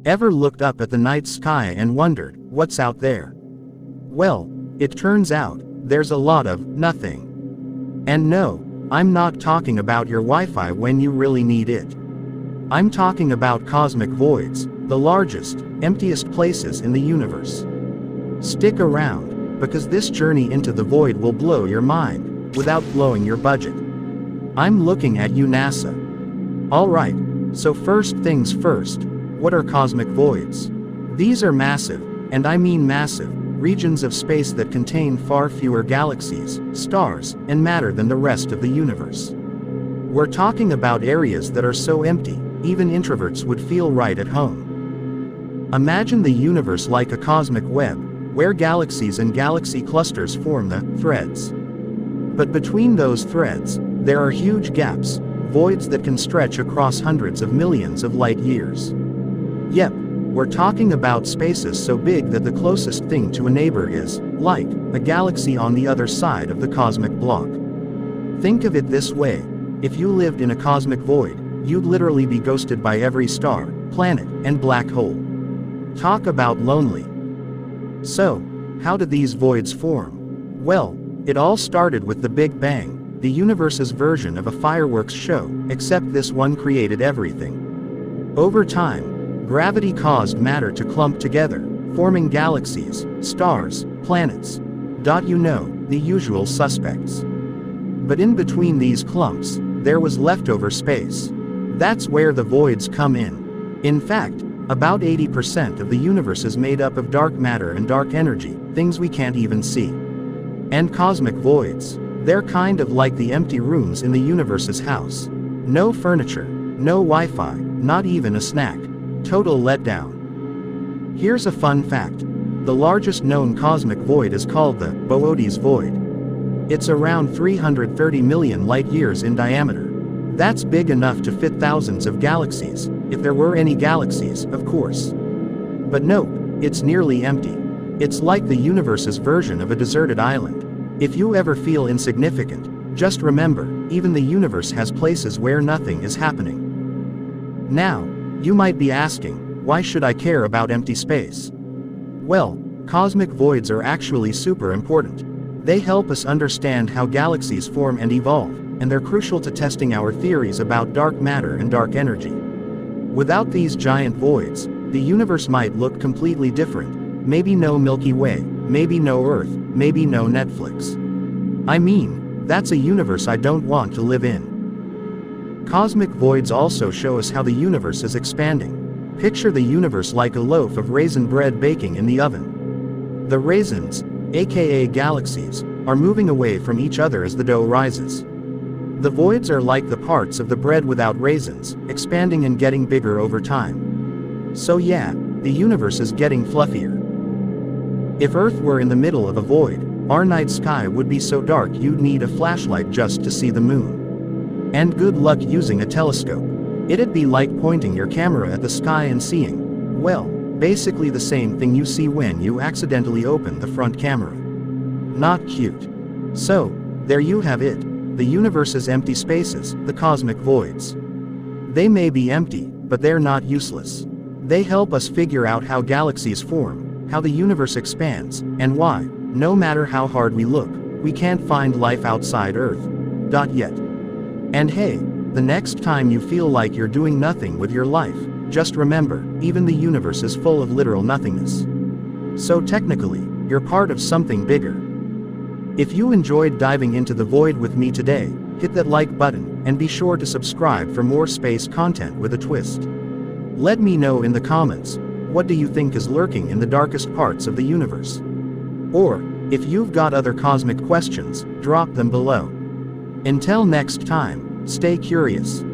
Ever looked up at the night sky and wondered, what's out there? Well, it turns out, there's a lot of nothing. And no, I'm not talking about your Wi-Fi when you really need it. I'm talking about cosmic voids, the largest, emptiest places in the universe. Stick around, because this journey into the void will blow your mind, without blowing your budget. I'm looking at you, NASA. Alright, so first things first, what are cosmic voids? These are massive, and I mean massive, regions of space that contain far fewer galaxies, stars, and matter than the rest of the universe. We're talking about areas that are so empty, even introverts would feel right at home. Imagine the universe like a cosmic web, where galaxies and galaxy clusters form the threads. But between those threads, there are huge gaps, voids that can stretch across hundreds of millions of light years. Yep, we're talking about spaces so big that the closest thing to a neighbor is, like, a galaxy on the other side of the cosmic block. Think of it this way: if you lived in a cosmic void, you'd literally be ghosted by every star, planet, and black hole. Talk about lonely. So, how did these voids form? Well, it all started with the Big Bang, the universe's version of a fireworks show, except this one created everything. Over time, gravity caused matter to clump together, forming galaxies, stars, planets. You know, the usual suspects. But in between these clumps, there was leftover space. That's where the voids come in. In fact, about 80% of the universe is made up of dark matter and dark energy, things we can't even see. And cosmic voids, they're kind of like the empty rooms in the universe's house. No furniture, no Wi-Fi, not even a snack. Total letdown. Here's a fun fact. The largest known cosmic void is called the Boötes Void. It's around 330 million light-years in diameter. That's big enough to fit thousands of galaxies, if there were any galaxies, of course. But nope, it's nearly empty. It's like the universe's version of a deserted island. If you ever feel insignificant, just remember, even the universe has places where nothing is happening. Now, you might be asking, why should I care about empty space? Well, cosmic voids are actually super important. They help us understand how galaxies form and evolve, and they're crucial to testing our theories about dark matter and dark energy. Without these giant voids, the universe might look completely different. Maybe no Milky Way, maybe no Earth, maybe no Netflix. I mean, that's a universe I don't want to live in. Cosmic voids also show us how the universe is expanding. Picture the universe like a loaf of raisin bread baking in the oven. The raisins, aka galaxies, are moving away from each other as the dough rises. The voids are like the parts of the bread without raisins, expanding and getting bigger over time. So yeah, the universe is getting fluffier. If Earth were in the middle of a void, our night sky would be so dark you'd need a flashlight just to see the moon. And good luck using a telescope. It'd be like pointing your camera at the sky and seeing, well, basically the same thing you see when you accidentally open the front camera. Not cute. So, there you have it, the universe's empty spaces, the cosmic voids. They may be empty, but they're not useless. They help us figure out how galaxies form, how the universe expands, and why, no matter how hard we look, we can't find life outside Earth. Yet. And hey, the next time you feel like you're doing nothing with your life, just remember, even the universe is full of literal nothingness. So technically, you're part of something bigger. If you enjoyed diving into the void with me today, hit that like button, and be sure to subscribe for more space content with a twist. Let me know in the comments, what do you think is lurking in the darkest parts of the universe? Or, if you've got other cosmic questions, drop them below. Until next time, stay curious.